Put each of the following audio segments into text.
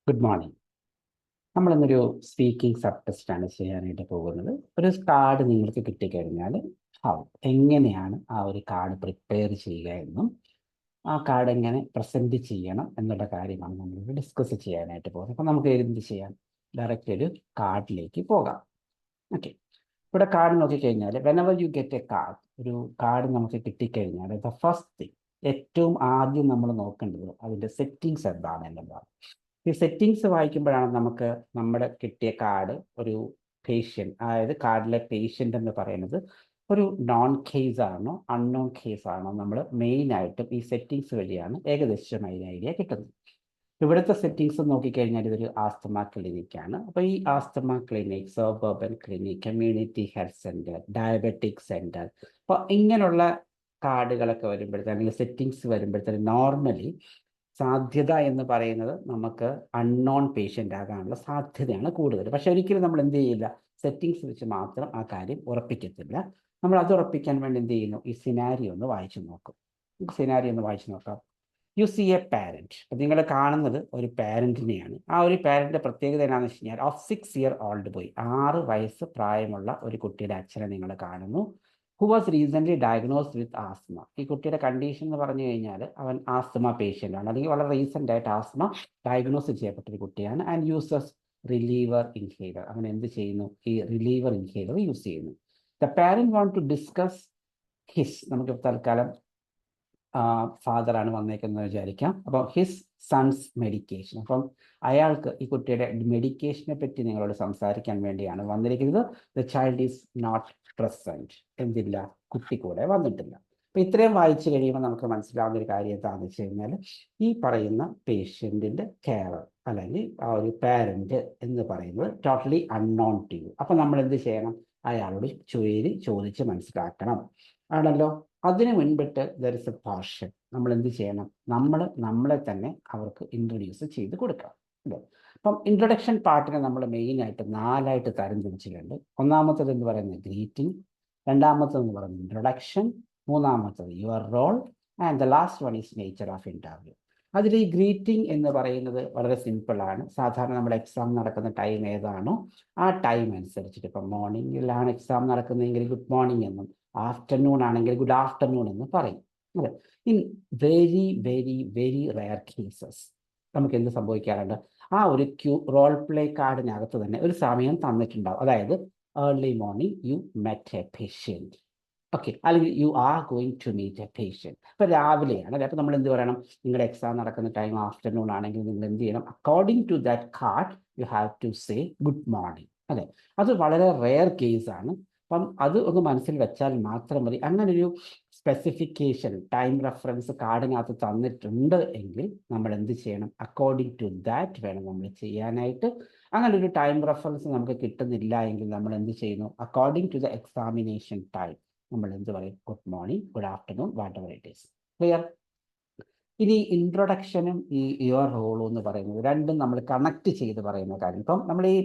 Good morning. നമ്മളിന്നൊരു speaking sub ടെസ്റ്റാണ് ചെയ്യാനായിട്ട് പോകുന്നത്. ഒരു കാർഡ് നിങ്ങൾക്ക് കിട്ടിക്കഴിഞ്ഞാൽ എങ്ങനെയാണ് ആ ഒരു കാർഡ് പ്രിപ്പയർ ചെയ്യുക എന്നും ആ കാർഡ് എങ്ങനെ പ്രസൻറ്റ് ചെയ്യണം എന്നുള്ള കാര്യമാണ് നമ്മൾ ഡിസ്കസ് ചെയ്യാനായിട്ട് പോകുന്നത്. അപ്പം നമുക്ക് എന്ത് ചെയ്യാം? ഡയറക്റ്റ് ഒരു കാർഡിലേക്ക് പോകാം. ഓക്കെ, ഇവിടെ കാർഡ് നോക്കിക്കഴിഞ്ഞാൽ whenever you get A card, ഒരു കാർഡ് നമുക്ക് കിട്ടിക്കഴിഞ്ഞാൽ ദ ഫസ്റ്റ് തിങ്, ഏറ്റവും ആദ്യം നമ്മൾ നോക്കേണ്ടത് അതിൻ്റെ സെറ്റിങ്സ് എന്താണ് എന്നുള്ളതാണ്. ഈ സെറ്റിങ്സ് വായിക്കുമ്പോഴാണ് നമുക്ക് നമ്മുടെ കിട്ടിയ കാർഡ് ഒരു പേഷ്യൻ്റ്, അതായത് കാർഡിലെ പേഷ്യൻ്റ് എന്ന് പറയുന്നത് ഒരു നോൺ കേസ് ആണോ അൺനോൺ കേസ് ആണോ നമ്മൾ മെയിനായിട്ടും ഈ സെറ്റിങ്സ് വഴിയാണ് ഏകദേശം അതിന് ഐഡിയ കിട്ടുന്നത്. ഇവിടുത്തെ സെറ്റിങ്സ് നോക്കിക്കഴിഞ്ഞാൽ ഇതൊരു ആസ്തമ ക്ലിനിക്കാണ്. അപ്പോൾ ഈ asthma clinic, suburban clinic, community health centre, diabetic centre, അപ്പോൾ ഇങ്ങനെയുള്ള കാർഡുകളൊക്കെ വരുമ്പോഴത്തേക്കും അല്ലെങ്കിൽ സെറ്റിങ്സ് വരുമ്പോഴത്തേക്കും നോർമലി സാധ്യത എന്ന് പറയുന്നത് നമുക്ക് അൺനോൺ പേഷ്യൻ്റ് ആകാനുള്ള സാധ്യതയാണ് കൂടുതൽ. പക്ഷെ ഒരിക്കലും നമ്മൾ എന്ത് ചെയ്യില്ല, സെറ്റിങ്സ് വെച്ച് മാത്രം ആ കാര്യം ഉറപ്പിക്കത്തില്ല. നമ്മൾ അത് ഉറപ്പിക്കാൻ വേണ്ടി എന്ത് ചെയ്യുന്നു, ഈ സിനാരി ഒന്ന് വായിച്ചു നോക്കും. നമുക്ക് സിനാരി ഒന്ന് വായിച്ചു നോക്കാം. യു സി എ പാരൻറ്റ്, അപ്പം നിങ്ങൾ കാണുന്നത് ഒരു പാരൻറ്റിനെയാണ്. ആ ഒരു പാരൻ്റെ പ്രത്യേകത എന്താണെന്ന് വെച്ച് കഴിഞ്ഞാൽ ഓഫ് 6-year-old ബോയ്, 6 വയസ്സ് പ്രായമുള്ള ഒരു കുട്ടിയുടെ അച്ഛനെ നിങ്ങൾ കാണുന്നു. Who was recently diagnosed with asthma. ഈ കുട്ടിയുടെ കണ്ടീഷൻ എന്ന് പറഞ്ഞു കഴിഞ്ഞാൽ അവൻ ആസ്മ പേഷ്യൻ്റ് ആണ്, അല്ലെങ്കിൽ വളരെ റീസെൻ്റ് ആയിട്ട് ആസ്മ ഡയഗ്നോസ് ചെയ്യപ്പെട്ടൊരു കുട്ടിയാണ്. And uses reliever inhaler. അവൻ എന്ത് ചെയ്യുന്നു, ഈ റിലീവർ ഇൻഹേലർ യൂസ് ചെയ്യുന്നു. The parent want to discuss his, നമുക്ക് തൽക്കാലം ഫാദറാണ് വന്നേക്കുന്നത് വിചാരിക്കാം. അപ്പം ഹിസ് സൺസ് മെഡിക്കേഷൻ, അപ്പം അയാൾക്ക് ഈ കുട്ടിയുടെ മെഡിക്കേഷനെ പറ്റി നിങ്ങളോട് സംസാരിക്കാൻ വേണ്ടിയാണ് വന്നിരിക്കുന്നത്. The child is not present, എന്തില്ല, കുട്ടി കൂടെ വന്നിട്ടില്ല. അപ്പം ഇത്രയും വായിച്ചു കഴിയുമ്പോൾ നമുക്ക് മനസ്സിലാവുന്ന ഒരു കാര്യം എന്താണെന്ന് വെച്ച് കഴിഞ്ഞാൽ ഈ പറയുന്ന പേഷ്യൻറ്റിൻ്റെ കെയർ അല്ലെങ്കിൽ ആ ഒരു പാരൻറ്റ് എന്ന് പറയുന്നത് ടോട്ടലി അൺനോൺ ടു യു. അപ്പം നമ്മൾ എന്ത് ചെയ്യണം, അയാളോട് ചോദിച്ച് മനസ്സിലാക്കണം ആണല്ലോ. അതിന് മുൻപിട്ട് ദർ ഇസ് എ പോർഷൻ, നമ്മൾ എന്ത് ചെയ്യണം, നമ്മളെ തന്നെ അവർക്ക് ഇൻട്രൊഡ്യൂസ് ചെയ്ത് കൊടുക്കണം. അല്ലേ? അപ്പം ഇൻട്രൊഡക്ഷൻ പാർട്ടിനെ നമ്മൾ മെയിനായിട്ട് 4ആയിട്ട് തരംതിരിച്ചിട്ടുണ്ട്. ഒന്നാമത്തത് എന്ന് പറയുന്നത് ഗ്രീറ്റിംഗ്, രണ്ടാമത്തത് എന്ന് പറയുന്നത് ഇൻട്രൊഡക്ഷൻ, മൂന്നാമത്തത് your role, and the last one is nature of interview. അതിൽ ഈ ഗ്രീറ്റിംഗ് എന്ന് പറയുന്നത് വളരെ സിമ്പിളാണ്. സാധാരണ നമ്മുടെ എക്സാം നടക്കുന്ന ടൈം ഏതാണോ ആ ടൈം അനുസരിച്ചിട്ട്, ഇപ്പം മോർണിംഗിലാണ് എക്സാം നടക്കുന്നതെങ്കിൽ ഗുഡ് മോർണിംഗ് എന്നും, ആഫ്റ്റർനൂൺ ആണെങ്കിൽ ഗുഡ് ആഫ്റ്റർനൂൺ എന്ന് പറയും. അതെ, in very very very rare cases നമുക്ക് എന്ത് സംഭവിക്കാറുണ്ട്, ആ ഒരു റോൾ പ്ലേ കാർഡിനകത്ത് തന്നെ ഒരു സമയം തന്നിട്ടുണ്ടാവും. അതായത് early morning you met a patient, okay, അല്ലെങ്കിൽ you are going to meet a patient. അപ്പോൾ രാവിലെയാണ് അല്ലെ, അപ്പോൾ നമ്മൾ എന്ത് പറയണം, നിങ്ങളുടെ എക്സാം നടക്കുന്ന ടൈം ആഫ്റ്റർനൂൺ ആണെങ്കിൽ നിങ്ങൾ എന്ത് ചെയ്യണം, according to that card you have to say good morning. അതെ, അത് വളരെ റെയർ കേസാണ്. അപ്പം അത് ഒന്ന് മനസ്സിൽ വെച്ചാൽ മാത്രം മതി. അങ്ങനെ ഒരു സ്പെസിഫിക്കേഷൻ ടൈം റെഫറൻസ് കാർഡിനകത്ത് തന്നിട്ടുണ്ട് എങ്കിൽ നമ്മൾ എന്ത് ചെയ്യണം, അക്കോർഡിംഗ് ടു ദാറ്റ് വേണം നമ്മൾ ചെയ്യാനായിട്ട്. അങ്ങനെ ഒരു ടൈം റെഫറൻസ് നമുക്ക് കിട്ടുന്നില്ല എങ്കിൽ നമ്മൾ എന്ത് ചെയ്യുന്നു, according to the examination time നമ്മൾ എന്ത് പറയും, good morning, good afternoon, whatever it is. Clear? ഇനി ഇൻട്രൊഡക്ഷനും ഈ യുവർ റോളും എന്ന് പറയുന്നത് രണ്ടും നമ്മൾ കണക്ട് ചെയ്ത് പറയുന്ന കാര്യം. ഇപ്പം നമ്മൾ ഈ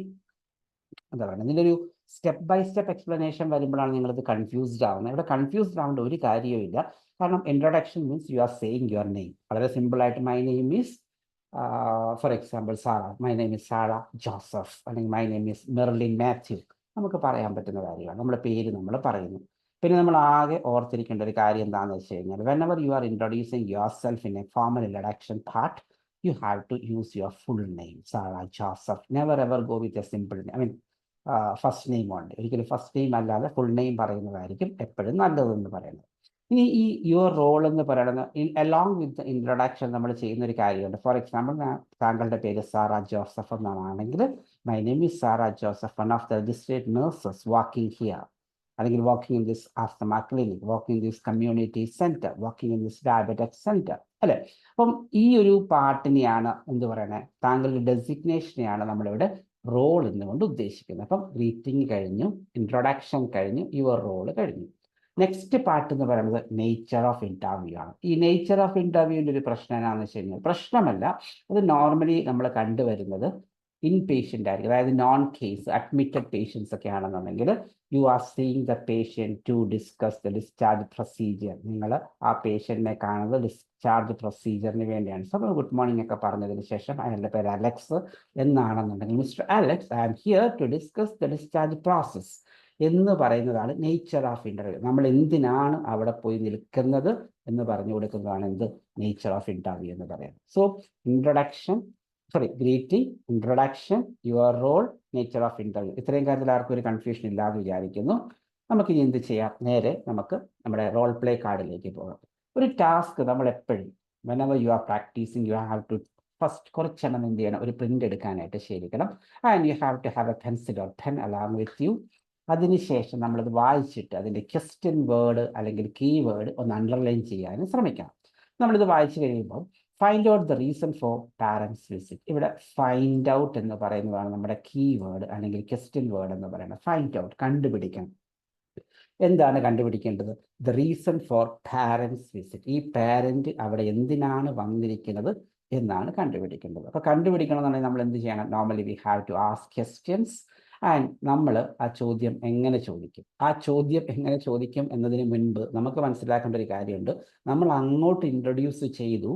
എന്താ പറയുക, ഇതിൻ്റെ ഒരു സ്റ്റെപ്പ് ബൈ സ്റ്റെപ്പ് എക്സ്പ്ലനേഷൻ വരുമ്പോഴാണ് നിങ്ങളിത് കൺഫ്യൂസ്ഡ് ആവുന്നത്. ഇവിടെ കൺഫ്യൂസ്ഡ് ആവേണ്ട ഒരു കാര്യവും ഇല്ല. കാരണം introduction means you are saying your name. വളരെ സിമ്പിളായിട്ട് my name is for example Sara, my name is Sara Joseph, അല്ലെങ്കിൽ my name is Merlin Mathew. നമുക്ക് പറയാൻ പറ്റുന്ന കാര്യമാണ്, നമ്മുടെ പേര് നമ്മൾ പറയുന്നു. പിന്നെ നമ്മൾ ആകെ ഓർത്തിരിക്കേണ്ട ഒരു കാര്യം എന്താണെന്ന് വെച്ച് കഴിഞ്ഞാൽ whenever you are introducing your self in A formal introduction part you have to use your full name, Sarah Joseph. Never ever go with a simple name. I mean, first name ഉണ്ട്. ഒരിക്കലും first name അല്ലാതെ full name പറയുന്നതായിരിക്കും എപ്പോഴും നല്ലതെന്ന് പറയുന്നത്. ഇനി ഈ your role എന്ന് പറയുന്നത് അലോങ് വിത്ത് ഇൻട്രൊഡക്ഷൻ നമ്മൾ ചെയ്യുന്ന ഒരു കാര്യമുണ്ട്. ഫോർ എക്സാമ്പിൾ, താങ്കളുടെ പേര് സാറ ജോസഫ് എന്നാണെങ്കിൽ my name is Sara Joseph, one of the registered nurses working here, അല്ലെങ്കിൽ working in this asthma clinic, working in this community centre, working in this diabetic centre. അല്ലെ? അപ്പം ഈ ഒരു പാർട്ടിനെയാണ് എന്ത് പറയണേ, താങ്കളുടെ ഡെസിഗ്നേഷനെയാണ് നമ്മളിവിടെ റോൾ എന്നുകൊണ്ട് ഉദ്ദേശിക്കുന്നത്. അപ്പം ഗ്രീറ്റിംഗ് കഴിഞ്ഞു, ഇൻട്രൊഡക്ഷൻ കഴിഞ്ഞു, യുവർ റോൾ കഴിഞ്ഞു. നെക്സ്റ്റ് പാർട്ട് എന്ന് പറയുന്നത് നേച്ചർ ഓഫ് ഇൻ്റർവ്യൂ ആണ്. ഈ നേച്ചർ ഓഫ് ഇൻ്റർവ്യൂവിൻ്റെ ഒരു പ്രശ്നം എന്താണെന്ന് വെച്ച് കഴിഞ്ഞാൽ, പ്രശ്നമല്ല, അത് നോർമലി നമ്മൾ കണ്ടുവരുന്നത് ഇൻ പേഷ്യൻ്റ് ആയിരിക്കും, അതായത് നോൺ കേസ് അഡ്മിറ്റഡ് പേഷ്യൻസ് ഒക്കെ ആണെന്നുണ്ടെങ്കിൽ you are seeing the patient to discuss the discharge procedure. നിങ്ങൾ ആ പേഷ്യൻറ്റിനെ കാണുന്നത് ഡിസ്ചാർജ് പ്രൊസീജിയറിന് വേണ്ടിയാണ്. സോ ഗുഡ് മോർണിംഗ് ഒക്കെ പറഞ്ഞതിന് ശേഷം അയാളുടെ പേര് അലക്സ് എന്നാണെന്നുണ്ടെങ്കിൽ mister Alex, I am here to discuss the discharge process എന്ന് പറയുന്നതാണ് നേച്ചർ ഓഫ് ഇൻ്റർവ്യൂ. നമ്മൾ എന്തിനാണ് അവിടെ പോയി നിൽക്കുന്നത് എന്ന് പറഞ്ഞു കൊടുക്കുന്നതാണ് എന്ത് നേച്ചർ ഓഫ് ഇൻ്റർവ്യൂ എന്ന് പറയുന്നത്. So introduction, greeting, introduction, your role, nature of interview. ഇത്രയും കാര്യത്തിൽ ആർക്കും ഒരു കൺഫ്യൂഷൻ ഇല്ലാന്ന് വിചാരിക്കുന്നു. നമുക്കിനി എന്ത് ചെയ്യാം, നേരെ നമുക്ക് നമ്മുടെ റോൾ പ്ലേ കാർഡിലേക്ക് പോകാം. ഒരു ടാസ്ക് നമ്മൾ എപ്പോഴും whenever you are practicing you have to first കുറച്ചെണ്ണം എന്ത് ചെയ്യണം, ഒരു പ്രിൻ്റ് എടുക്കാനായിട്ട് ശീലിക്കണം. And you have to have a pencil or pen along with you. അതിനുശേഷം നമ്മളത് വായിച്ചിട്ട് അതിൻ്റെ ക്വസ്റ്റ്യൻ വേർഡ് അല്ലെങ്കിൽ കീവേഡ് ഒന്ന് അണ്ടർലൈൻ ചെയ്യാനും ശ്രമിക്കണം. നമ്മളിത് വായിച്ചു കഴിയുമ്പോൾ find out the reason for parents visit. ഇവിടെ ഫൈൻഡ് ഔട്ട് എന്ന് പറയുന്നതാണ് നമ്മുടെ കീവേഡ് അല്ലെങ്കിൽ ക്വസ്റ്റ്യൻ വേർഡ് എന്ന് പറയുന്നത്. ഫൈൻഡ് ഔട്ട്, കണ്ടുപിടിക്കണം. എന്താണ് കണ്ടുപിടിക്കേണ്ടത്? The reason for parents visit. ഈ പാരൻറ്റ് അവിടെ എന്തിനാണ് വന്നിരിക്കുന്നത് എന്നാണ് കണ്ടുപിടിക്കേണ്ടത്. അപ്പോൾ കണ്ടുപിടിക്കണമെന്നുണ്ടെങ്കിൽ നമ്മൾ എന്ത് ചെയ്യണം? Normally we have to ask questions and നമ്മൾ ആ ചോദ്യം എങ്ങനെ ചോദിക്കും, ആ ചോദ്യം എങ്ങനെ ചോദിക്കും എന്നതിന് മുൻപ് നമുക്ക് മനസ്സിലാക്കേണ്ട ഒരു കാര്യമുണ്ട്. നമ്മൾ അങ്ങോട്ട് ഇൻട്രൊഡ്യൂസ് ചെയ്തു,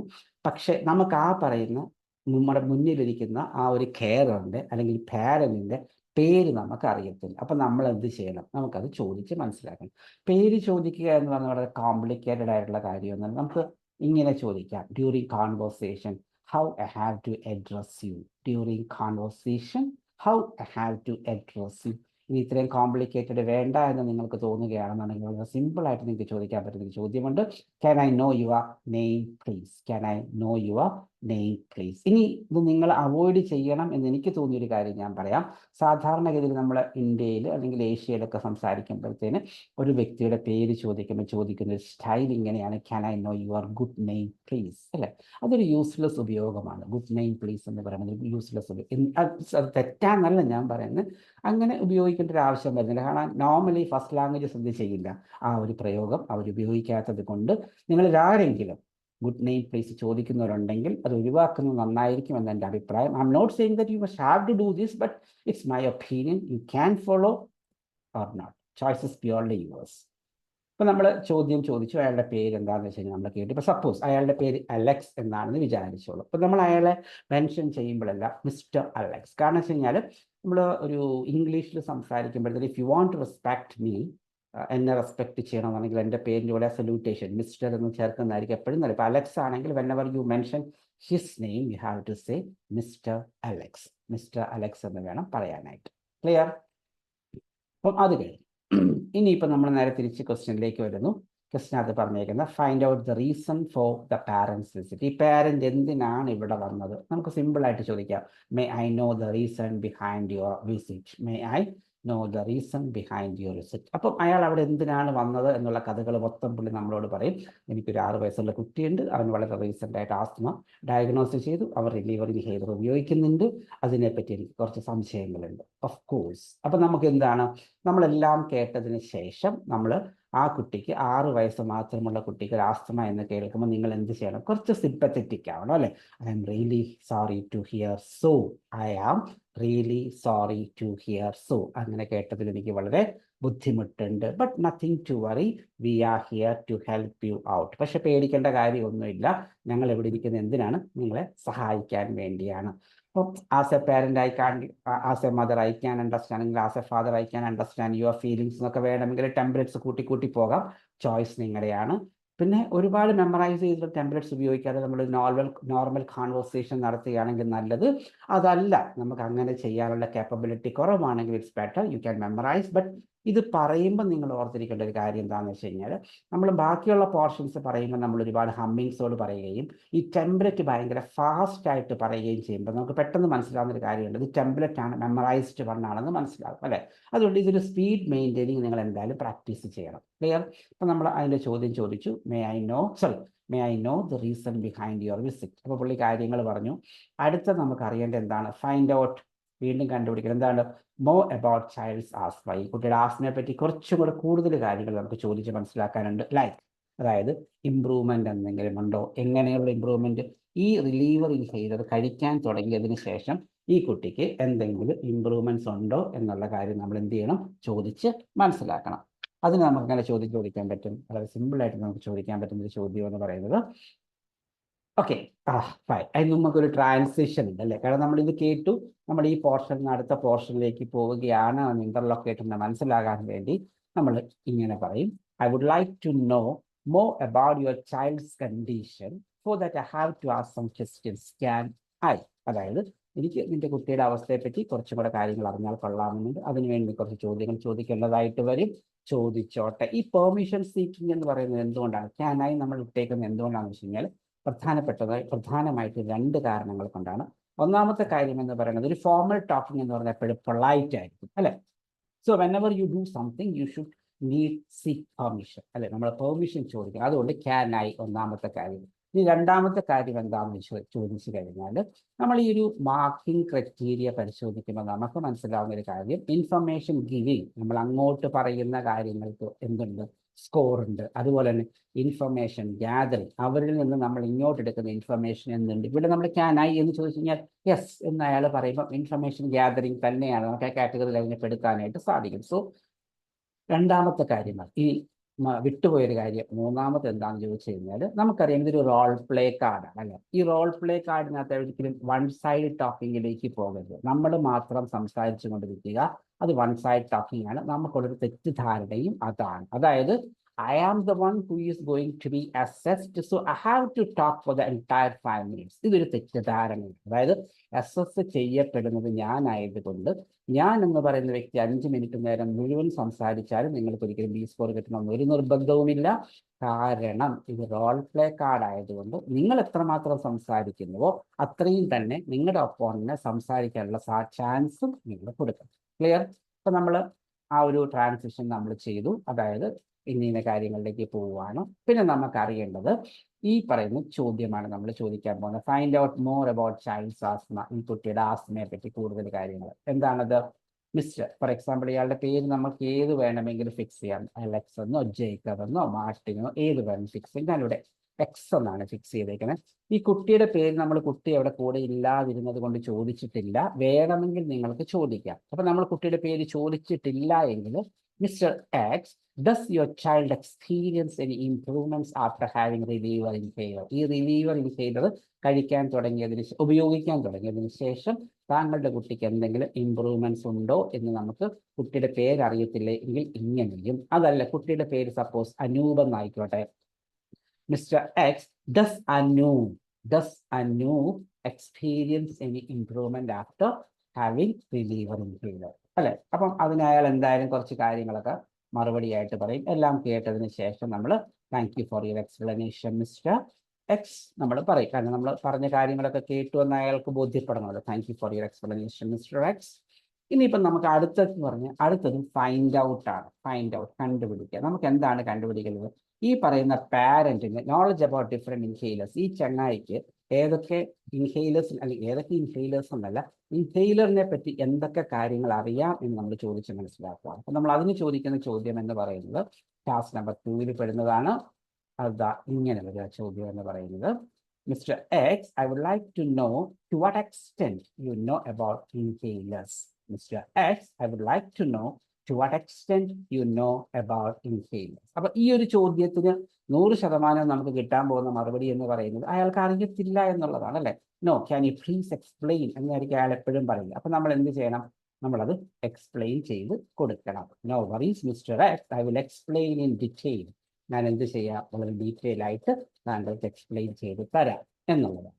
പക്ഷെ നമുക്ക് ആ പറയുന്ന നമ്മുടെ മുന്നിലിരിക്കുന്ന ആ ഒരു കെയറിൻ്റെ അല്ലെങ്കിൽ പാരൻറ്റിൻ്റെ പേര് നമുക്ക് അറിയത്തില്ല. അപ്പം നമ്മൾ എന്ത് ചെയ്യണം? നമുക്കത് ചോദിച്ച് മനസ്സിലാക്കണം. പേര് ചോദിക്കുക എന്ന് പറഞ്ഞാൽ വളരെ കോംപ്ലിക്കേറ്റഡ് ആയിട്ടുള്ള കാര്യമൊന്നും. നമുക്ക് ഇങ്ങനെ ചോദിക്കാം, during conversation how I have to address you. During conversation how I have to address you. ഇനി ഇത്രയും കോംപ്ലിക്കേറ്റഡ് വേണ്ട എന്ന് നിങ്ങൾക്ക് തോന്നുകയാണെന്നുണ്ടെങ്കിൽ വളരെ സിമ്പിളായിട്ട് നിങ്ങൾക്ക് ചോദിക്കാൻ പറ്റുന്ന ഒരു ചോദ്യമുണ്ട്. Can I know your name please? Can I know your name please? ഇനി ഇത് നിങ്ങൾ അവോയ്ഡ് ചെയ്യണം എന്ന് എനിക്ക് തോന്നിയൊരു കാര്യം ഞാൻ പറയാം. സാധാരണഗതിയിൽ നമ്മൾ ഇന്ത്യയിൽ അല്ലെങ്കിൽ ഏഷ്യയിലൊക്കെ സംസാരിക്കുമ്പോഴത്തേന് ഒരു വ്യക്തിയുടെ പേര് ചോദിക്കുമ്പോൾ ചോദിക്കുന്ന ഒരു സ്റ്റൈൽ ഇങ്ങനെയാണ്, can I know your good name please, അല്ലേ? അതൊരു യൂസ്ലെസ് ഉപയോഗമാണ്. ഗുഡ് നെയിം പ്ലീസ് എന്ന് പറയുന്നത് യൂസ്ലെസ് ഉപയോഗം. അത് തെറ്റാന്നല്ല ഞാൻ പറയുന്നത്, അങ്ങനെ ഉപയോഗിക്കേണ്ട ഒരു ആവശ്യം വരുന്നില്ല. കാരണം നോർമലി ഫസ്റ്റ് ലാംഗ്വേജസ് എന്ത് ചെയ്യില്ല, ആ ഒരു പ്രയോഗം അവർ ഉപയോഗിക്കാത്തത് കൊണ്ട് നിങ്ങളിൽ ആരെങ്കിലും ഗുഡ് നെയിം പ്ലീസ് ചോദിക്കുന്നവരുണ്ടെങ്കിൽ അത് ഒഴിവാക്കുന്നത് നന്നായിരിക്കും എന്ന് എൻ്റെ അഭിപ്രായം. I'm not saying that you must have to do this, but it's my opinion. You can follow or not, choice is purely yours. ഇപ്പം നമ്മൾ ചോദ്യം ചോദിച്ചു, അയാളുടെ പേര് എന്താണെന്ന് വെച്ച് കഴിഞ്ഞാൽ നമ്മൾ കേട്ടു. ഇപ്പോൾ സപ്പോസ് അയാളുടെ പേര് അലക്സ് എന്നാണെന്ന് വിചാരിച്ചോളൂ. അപ്പോൾ നമ്മൾ അയാളെ മെൻഷൻ ചെയ്യുമ്പോഴെല്ലാം മിസ്റ്റർ അലക്സ്. കാരണം വെച്ച് കഴിഞ്ഞാൽ നമ്മൾ ഒരു ഇംഗ്ലീഷിൽ സംസാരിക്കുമ്പോഴത്തേക്ക് if you want to respect me, എന്നെ റെസ്പെക്ട് ചെയ്യണമെന്നുണ്ടെങ്കിൽ എൻ്റെ പേരിൻ്റെ കൂടെ സല്യൂട്ടേഷൻ മിസ്റ്റർ എന്ന് ചേർക്കുന്നതായിരിക്കും എപ്പോഴും നല്ലത്. ഇപ്പോൾ അലക്സ് ആണെങ്കിൽ whenever you mention his name you have to say mister Alex. Mister Alex എന്ന് വേണം പറയാനായിട്ട്. ക്ലിയർ? അപ്പം അത് കഴിഞ്ഞു. ഇനിയിപ്പോൾ നമ്മൾ നേരെ തിരിച്ച് ക്വസ്റ്റ്യനിലേക്ക് വരുന്നു. ക്വസ്റ്റ്യൻ അത് പറഞ്ഞേക്കുന്നത് find out the reason for the parents visit. ഈ പാരൻറ്റ് എന്തിനാണ് ഇവിടെ വന്നത്? നമുക്ക് സിമ്പിളായിട്ട് ചോദിക്കാം, may I know the reason behind your visit. May I know the reason behind your visit. അപ്പം അയാൾ അവിടെ എന്തിനാണ് വന്നത് എന്നുള്ള കഥകൾ മൊത്തം പുള്ളി നമ്മളോട് പറയും. എനിക്കൊരു 6 വയസ്സുള്ള കുട്ടിയുണ്ട്, അവൻ വളരെ റീസെൻ്റായിട്ട് ആസ്മ ഡയഗ്നോസ് ചെയ്തു, അവർ റിലീവർ ഇൻഹേലർ ഉപയോഗിക്കുന്നുണ്ട്, അതിനെപ്പറ്റി എനിക്ക് കുറച്ച് സംശയങ്ങളുണ്ട്. Of course. അപ്പം നമുക്ക് എന്താണ്, നമ്മളെല്ലാം കേട്ടതിന് ശേഷം നമ്മൾ ആ കുട്ടിക്ക് 6 വയസ്സ് മാത്രമുള്ള കുട്ടിക്ക് ഒരു ആസ്തമ എന്ന് കേൾക്കുമ്പോൾ നിങ്ങൾ എന്ത് ചെയ്യണം? കുറച്ച് സിമ്പത്തറ്റിക് ആവണം, അല്ലേ? I am really sorry to hear so. I am really sorry to hear so. അങ്ങനെ കേട്ടതിൽ എനിക്ക് വളരെ ബുദ്ധിമുട്ടുണ്ട്. But nothing to worry, we are here to help you out. പക്ഷെ പേടിക്കേണ്ട കാര്യമൊന്നുമില്ല, ഞങ്ങൾ എവിടെ ഇരിക്കുന്നത് എന്തിനാണ്? നിങ്ങളെ സഹായിക്കാൻ വേണ്ടിയാണ്. അപ്പം as a parent as a mother I can understand, അല്ലെങ്കിൽ as a father I can understand your feelings എന്നൊക്കെ വേണമെങ്കിൽ ടെംപ്ലേറ്റ്സ് കൂട്ടി പോകാം. ചോയ്സ് നിങ്ങളുടെയാണ്. പിന്നെ ഒരുപാട് മെമ്മറൈസ് ചെയ്തിട്ട് ടെംപ്ലേറ്റ്സ് ഉപയോഗിക്കാതെ നമ്മൾ നോർമൽ കോൺവെർസേഷൻ നടത്തുകയാണെങ്കിൽ നല്ലത്. അതല്ല, നമുക്ക് അങ്ങനെ ചെയ്യാനുള്ള കേപ്പബിലിറ്റി കുറവാണെങ്കിൽ it's better you can memorise. But ഇത് പറയുമ്പോൾ നിങ്ങൾ ഓർത്തിരിക്കേണ്ട ഒരു കാര്യം എന്താണെന്ന് വെച്ച് കഴിഞ്ഞാൽ, നമ്മൾ ബാക്കിയുള്ള പോർഷൻസ് പറയുമ്പോൾ നമ്മൾ ഒരുപാട് ഹമ്മിങ്സോട് പറയുകയും ഈ ടെംപ്ലേറ്റ് ഭയങ്കര ഫാസ്റ്റായിട്ട് പറയുകയും ചെയ്യുമ്പോൾ നമുക്ക് പെട്ടെന്ന് മനസ്സിലാവുന്ന ഒരു കാര്യമുണ്ട്, ഇത് ടെംപ്ലേറ്റ് ആണ്, മെമ്മറൈസ്ഡ് വണ്ണാണെന്ന് മനസ്സിലാവും, അല്ലേ? അതുകൊണ്ട് ഇതൊരു സ്പീഡ് മെയിൻറ്റെയിനിങ് നിങ്ങൾ എന്തായാലും പ്രാക്ടീസ് ചെയ്യണം. ക്ലിയർ? അപ്പം നമ്മൾ അതിൻ്റെ ചോദ്യം ചോദിച്ചു, may I know the reason behind your visit. അപ്പോൾ പുള്ളി കാര്യങ്ങൾ പറഞ്ഞു. അടുത്ത നമുക്ക് അറിയേണ്ടത് എന്താണ്? ഫൈൻഡ് ഔട്ട്, വീണ്ടും കണ്ടുപിടിക്കണം. എന്താണ്? More about child's asthma. ഈ കുട്ടിയുടെ ആസ്മയെ പറ്റി കുറച്ചും കൂടെ കൂടുതൽ കാര്യങ്ങൾ നമുക്ക് ചോദിച്ച് മനസ്സിലാക്കാനുണ്ട്. ലൈക്ക് അതായത് ഇമ്പ്രൂവ്മെന്റ് എന്തെങ്കിലും ഉണ്ടോ, എങ്ങനെയുള്ള ഇമ്പ്രൂവ്മെന്റ്. ഈ റിലീവർ ഇൻഹേലർ കഴിക്കാൻ തുടങ്ങിയതിന് ശേഷം ഈ കുട്ടിക്ക് എന്തെങ്കിലും ഇമ്പ്രൂവ്മെന്റ്സ് ഉണ്ടോ എന്നുള്ള കാര്യം നമ്മൾ എന്ത് ചെയ്യണം, ചോദിച്ച് മനസ്സിലാക്കണം. അതിന് നമുക്ക് അങ്ങനെ ചോദിക്കാൻ പറ്റും. വളരെ സിമ്പിളായിട്ട് നമുക്ക് ചോദിക്കാൻ പറ്റുന്ന ഒരു ചോദ്യം എന്ന് പറയുന്നത് ഓക്കെ ഫൈൻ. അതിന് നമുക്കൊരു ട്രാൻസിഷൻ ഉണ്ട് അല്ലേ, കാരണം നമ്മൾ ഇത് കേട്ടു, നമ്മൾ ഈ പോർഷനിൽ നിന്ന് അടുത്ത പോർഷനിലേക്ക് പോവുകയാണ് എന്ന് ഇന്റർലൊക്കേറ്ററിനെ മനസ്സിലാകാൻ വേണ്ടി നമ്മൾ ഇങ്ങനെ പറയും, I would like to know more about your child's condition for that I have to ask some questions, can I. അതായത് എനിക്ക് നിന്റെ കുട്ടിയുടെ അവസ്ഥയെപ്പറ്റി കുറച്ചും കൂടെ കാര്യങ്ങൾ അറിഞ്ഞാൽ കൊള്ളാമെന്നുണ്ട്, അതിനുവേണ്ടി കുറച്ച് ചോദ്യങ്ങൾ ചോദിക്കേണ്ടതായിട്ട് വരും. ചോദിച്ചോട്ടെ. ഈ പെർമിഷൻ സീക്കിംഗ് എന്ന് പറയുന്നത് എന്തുകൊണ്ടാണ്, ക്യാൻ ഐ നമ്മൾ ഇട്ടേക്കുന്നത് എന്തുകൊണ്ടാണെന്ന് വെച്ച് കഴിഞ്ഞാൽ പ്രധാനമായിട്ട് 2 കാരണങ്ങൾ കൊണ്ടാണ്. ഒന്നാമത്തെ കാര്യം എന്ന് പറയുന്നത്, ഒരു ഫോർമൽ ടോക്കിംഗ് എന്ന് പറഞ്ഞാൽ എപ്പോഴും പൊളൈറ്റ് ആയിരിക്കും അല്ലെ. So whenever you do something you should need seek permission അല്ലെ, നമ്മൾ പെർമിഷൻ ചോദിക്കുക. അതുകൊണ്ട് ക്യാൻ ഐ ഒന്നാമത്തെ കാര്യം. ഇനി രണ്ടാമത്തെ കാര്യം എന്താണെന്ന് ചോദിച്ചു കഴിഞ്ഞാൽ, നമ്മൾ ഈ ഒരു മാർക്കിംഗ് ക്രൈറ്റീരിയ പരിശോധിക്കുമ്പോൾ നമുക്ക് മനസ്സിലാവുന്ന ഒരു കാര്യം, ഇൻഫർമേഷൻ ഗിവിങ്, നമ്മൾ അങ്ങോട്ട് പറയുന്ന കാര്യങ്ങൾക്ക് എന്തുണ്ട്, സ്കോർ ഉണ്ട്. അതുപോലെ തന്നെ ഇൻഫർമേഷൻ ഗ്യാതറിങ്, അവരിൽ നിന്ന് നമ്മൾ ഇങ്ങോട്ട് എടുക്കുന്ന ഇൻഫർമേഷൻ എന്തുണ്ട്. ഇവിടെ നമ്മൾ ക്യാൻ ഐ എന്ന് ചോദിച്ചു കഴിഞ്ഞാൽ യെസ് എന്ന് അയാൾ പറയുമ്പോൾ ഇൻഫർമേഷൻ ഗ്യാതറിങ് തന്നെയാണ് നമുക്ക് ആ കാറ്റഗറിയിൽ അതിനെ പെടുത്താനായിട്ട് സാധിക്കും. സോ രണ്ടാമത്തെ കാര്യമാണ്. ഈ വിട്ടുപോയൊരു കാര്യം മൂന്നാമത്തെ എന്താണെന്ന് ചോദിച്ചു കഴിഞ്ഞാൽ, നമുക്കറിയാം ഇതൊരു റോൾ പ്ലേ കാർഡാണ് അല്ലെ. ഈ റോൾ പ്ലേ കാർഡിനകത്ത് ഒരിക്കലും വൺ സൈഡ് ടോക്കിങ്ങിലേക്ക് പോകരുത്. നമ്മൾ മാത്രം സംസാരിച്ചു കൊണ്ടിരിക്കുക, അത് വൺ സൈഡ് ടോക്കിംഗ് ആണ്. നമുക്കുള്ളൊരു തെറ്റിദ്ധാരണയും അതാണ്. അതായത് I am the one who is going to be assessed, so I have to talk for the entire 5 minutes. ഇതൊരു തെറ്റിദ്ധാരണയാണ്. അതായത് അസസ് ചെയ്യപ്പെടുന്നത് ഞാനായതുകൊണ്ട് ഞാൻ എന്ന് പറയുന്ന വ്യക്തി 5 മിനിറ്റ് നേരം മുഴുവൻ സംസാരിച്ചാലും നിങ്ങൾക്ക് ഒരിക്കലും ബി സ്കോർ കിട്ടണമെന്ന് ഒരു നിർബന്ധവുമില്ല. കാരണം ഇത് റോൾ പ്ലേ കാർഡ് ആയതുകൊണ്ട് നിങ്ങൾ എത്രമാത്രം സംസാരിക്കുന്നുവോ അത്രയും തന്നെ നിങ്ങളുടെ ഒപ്പോണന്റിനെ സംസാരിക്കാനുള്ള ചാൻസും നിങ്ങൾ കൊടുക്കണം. ക്ലിയർ? അപ്പൊ നമ്മൾ ആ ഒരു ട്രാൻസിഷൻ നമ്മൾ ചെയ്തു. അതായത് ഇന്ന കാര്യങ്ങളിലേക്ക് പോവുകയാണ്. പിന്നെ നമുക്ക് അറിയേണ്ടത് ഈ പറയുന്ന ചോദ്യമാണ് നമ്മൾ ചോദിക്കാൻ പോകുന്നത്. Find out more about child's asthma. ഈ കുട്ടിയുടെ ആസ്മയെ പറ്റി കൂടുതൽ കാര്യങ്ങൾ. എന്താണത്? മിസ്റ്റർ, ഫോർ എക്സാമ്പിൾ ഇയാളുടെ പേര് നമുക്ക് ഏത് വേണമെങ്കിലും ഫിക്സ് ചെയ്യാം. അലക്സ് എന്നോ ജേക്കബ് എന്നോ മാർട്ടിനോ ഏത് വേണം ഫിക്സ് ചെയ്യാം. ഞാനിവിടെ എക്സ് എന്നാണ് ഫിക്സ് ചെയ്തേക്കുന്നത്. ഈ കുട്ടിയുടെ പേര് നമ്മൾ കുട്ടി അവിടെ കൂടെ ഇല്ലാതിരുന്നത് കൊണ്ട് ചോദിച്ചിട്ടില്ല. വേണമെങ്കിൽ നിങ്ങൾക്ക് ചോദിക്കാം. അപ്പൊ നമ്മൾ കുട്ടിയുടെ പേര് ചോദിച്ചിട്ടില്ല എങ്കിൽ Mr. X, does your child experience any improvements after having reliever inhaler? ഈ reliever inhaler ഉപയോഗിക്കാൻ തുടങ്ങിയതിന് ശേഷം താങ്കളുടെ കുട്ടിക്ക് എന്തെങ്കിലും ഇംപ്രൂവ്മെന്റ്സ് ഉണ്ടോ എന്ന് നമുക്ക് കുട്ടിയുടെ പേര് അറിയത്തില്ലേ എങ്കിൽ ഇങ്ങനെയും. അതല്ല, കുട്ടിയുടെ പേര് സപ്പോസ് അനൂപ് എന്നായിക്കോട്ടെ. Mr. X, does Anoop experience any improvement after having reliever inhaler? അല്ലെ. അപ്പം അതിന് അയാൾ എന്തായാലും കുറച്ച് കാര്യങ്ങളൊക്കെ മറുപടിയായിട്ട് പറയും. എല്ലാം കേട്ടതിന് ശേഷം നമ്മൾ thank you for your explanation mister X നമ്മൾ പറയും. കാരണം നമ്മൾ പറഞ്ഞ കാര്യങ്ങളൊക്കെ കേട്ടു എന്ന് അയാൾക്ക് ബോധ്യപ്പെടണമല്ലോ. Thank you for your explanation mister X. ഇനിയിപ്പം നമുക്ക് അടുത്തതെന്ന് പറഞ്ഞാൽ അടുത്തത് ഫൈൻഡ് ഔട്ട് ആണ്. ഫൈൻഡ് ഔട്ട്, കണ്ടുപിടിക്കുക. നമുക്ക് എന്താണ് കണ്ടുപിടിക്കുന്നത്? ഈ പറയുന്ന പാരന്റിന് നോളജ് അബൌട്ട് ഡിഫറെന്റ് ഇൻഹെയിലേഴ്സ്. ഈ ചങ്ങായിക്ക് ഏതൊക്കെ ഇൻഹെയിലേഴ്സ്, അല്ലെങ്കിൽ ഏതൊക്കെ ഇൻഹെയിലേഴ്സ് എന്നല്ല, ഇൻഹെയിലറിനെ പറ്റി എന്തൊക്കെ കാര്യങ്ങൾ അറിയാം എന്ന് നമ്മൾ ചോദിച്ച് മനസ്സിലാക്കുക. അപ്പൊ നമ്മൾ അതിന് ചോദിക്കുന്ന ചോദ്യം എന്ന് പറയുന്നത് ക്ലാസ് നമ്പർ 2-ൽ പെടുന്നതാണ്. അതാ ഇങ്ങനെ വരിക ചോദ്യം എന്ന് പറയുന്നത്, mister X, I would like to know to what extent you know about inhalers. Mister X, I would like to know to what extent you know about inhalers. അപ്പൊ ഈ ഒരു ചോദ്യത്തിന് 100% നമുക്ക് കിട്ടാൻ പോകുന്ന മറുപടി എന്ന് പറയുന്നത് അയാൾക്ക് അറിയത്തില്ല എന്നുള്ളതാണ് അല്ലെ. No, can you please explain എന്നായിരിക്കും അയാൾ എപ്പോഴും പറയുന്നത്. അപ്പൊ നമ്മൾ എന്ത് ചെയ്യണം? നമ്മളത് എക്സ്പ്ലെയിൻ ചെയ്ത് കൊടുക്കണം. No worries mister X, I will explain in detail. ഞാൻ എന്ത് ചെയ്യാം? വളരെ ഡീറ്റെയിൽ ആയിട്ട് താങ്കൾക്ക് എക്സ്പ്ലെയിൻ ചെയ്ത് തരാം എന്നുള്ളതാണ്.